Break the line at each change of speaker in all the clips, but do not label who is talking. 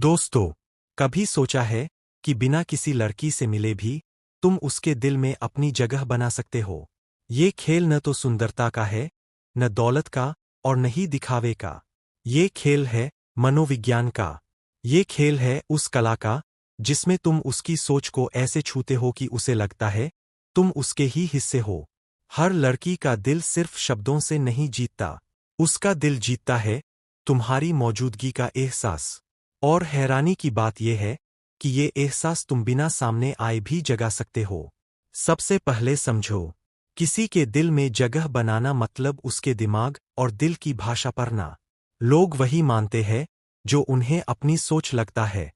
दोस्तों, कभी सोचा है कि बिना किसी लड़की से मिले भी तुम उसके दिल में अपनी जगह बना सकते हो? ये खेल न तो सुंदरता का है, न दौलत का और न ही दिखावे का। ये खेल है मनोविज्ञान का। ये खेल है उस कला का जिसमें तुम उसकी सोच को ऐसे छूते हो कि उसे लगता है तुम उसके ही हिस्से हो। हर लड़की का दिल सिर्फ शब्दों से नहीं जीतता, उसका दिल जीतता है तुम्हारी मौजूदगी का एहसास। और हैरानी की बात यह है कि ये एहसास तुम बिना सामने आए भी जगा सकते हो। सबसे पहले समझो, किसी के दिल में जगह बनाना मतलब उसके दिमाग और दिल की भाषा पढ़ना। लोग वही मानते हैं जो उन्हें अपनी सोच लगता है।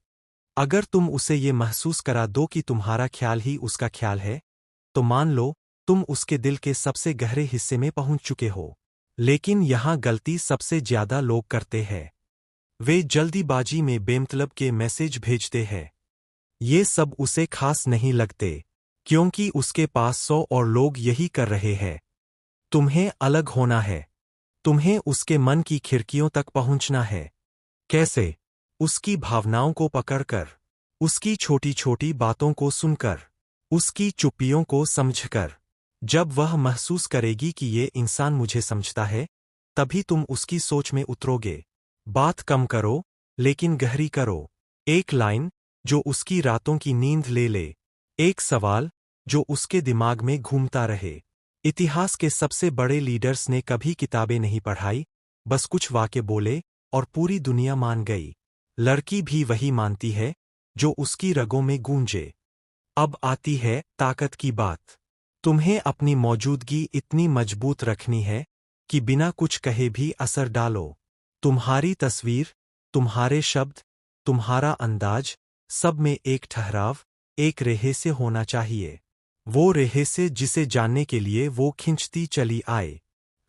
अगर तुम उसे ये महसूस करा दो कि तुम्हारा ख्याल ही उसका ख्याल है, तो मान लो तुम उसके दिल के सबसे गहरे हिस्से में पहुंच चुके हो। लेकिन यहां गलती सबसे ज्यादा लोग करते हैं। वे जल्दीबाजी में बेमतलब के मैसेज भेजते हैं। ये सब उसे खास नहीं लगते, क्योंकि उसके पास 100 और लोग यही कर रहे हैं। तुम्हें अलग होना है। तुम्हें उसके मन की खिड़कियों तक पहुंचना है। कैसे? उसकी भावनाओं को पकड़कर, उसकी छोटी छोटी बातों को सुनकर, उसकी चुप्पियों को समझकर। जब वह महसूस करेगी कि ये इंसान मुझे समझता है, तभी तुम उसकी सोच में उतरोगे। बात कम करो, लेकिन गहरी करो। एक लाइन जो उसकी रातों की नींद ले ले। एक सवाल जो उसके दिमाग में घूमता रहे। इतिहास के सबसे बड़े लीडर्स ने कभी किताबें नहीं पढ़ाई, बस कुछ वाक्य बोले और पूरी दुनिया मान गई। लड़की भी वही मानती है जो उसकी रगों में गूंजे। अब आती है ताकत की बात। तुम्हें अपनी मौजूदगी इतनी मजबूत रखनी है कि बिना कुछ कहे भी असर डालो। तुम्हारी तस्वीर, तुम्हारे शब्द, तुम्हारा अंदाज, सब में एक ठहराव, एक रहस्य होना चाहिए। वो रहस्य जिसे जानने के लिए वो खिंचती चली आए।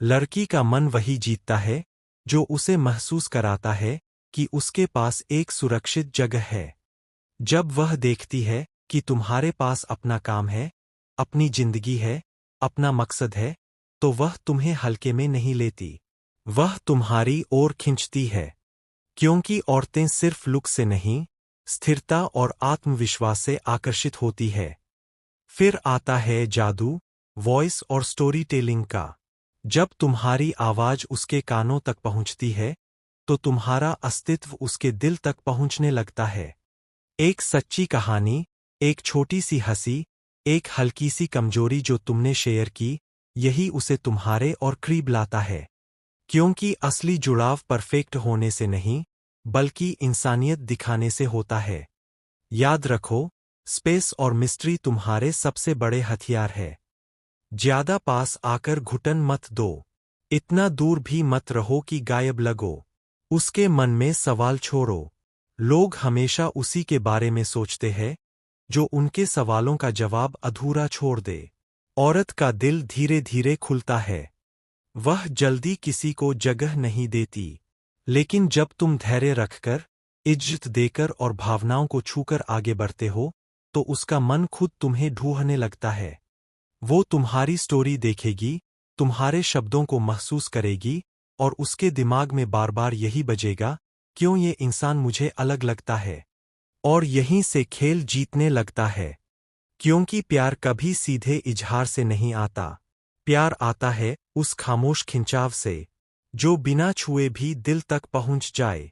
लड़की का मन वही जीतता है जो उसे महसूस कराता है कि उसके पास एक सुरक्षित जगह है। जब वह देखती है कि तुम्हारे पास अपना काम है, अपनी जिंदगी है, अपना मकसद है, तो वह तुम्हें हल्के में नहीं लेती। वह तुम्हारी ओर खिंचती है। क्योंकि औरतें सिर्फ लुक से नहीं, स्थिरता और आत्मविश्वास से आकर्षित होती है। फिर आता है जादू, वॉइस और स्टोरी टेलिंग का। जब तुम्हारी आवाज उसके कानों तक पहुंचती है, तो तुम्हारा अस्तित्व उसके दिल तक पहुंचने लगता है। एक सच्ची कहानी, एक छोटी सी हंसी, एक हल्की सी कमजोरी जो तुमने शेयर की, यही उसे तुम्हारे और करीब लाता है। क्योंकि असली जुड़ाव परफेक्ट होने से नहीं, बल्कि इंसानियत दिखाने से होता है। याद रखो, स्पेस और मिस्ट्री तुम्हारे सबसे बड़े हथियार है। ज्यादा पास आकर घुटन मत दो। इतना दूर भी मत रहो कि गायब लगो। उसके मन में सवाल छोड़ो। लोग हमेशा उसी के बारे में सोचते हैं जो उनके सवालों का जवाब अधूरा छोड़ दे। औरत का दिल धीरे धीरे खुलता है। वह जल्दी किसी को जगह नहीं देती। लेकिन जब तुम धैर्य रखकर, इज्जत देकर और भावनाओं को छूकर आगे बढ़ते हो, तो उसका मन खुद तुम्हें ढूंढने लगता है। वो तुम्हारी स्टोरी देखेगी, तुम्हारे शब्दों को महसूस करेगी, और उसके दिमाग में बार बार यही बजेगा, क्यों ये इंसान मुझे अलग लगता है। और यहीं से खेल जीतने लगता है। क्योंकि प्यार कभी सीधे इजहार से नहीं आता। प्यार आता है उस खामोश खिंचाव से, जो बिना छुए भी दिल तक पहुंच जाए।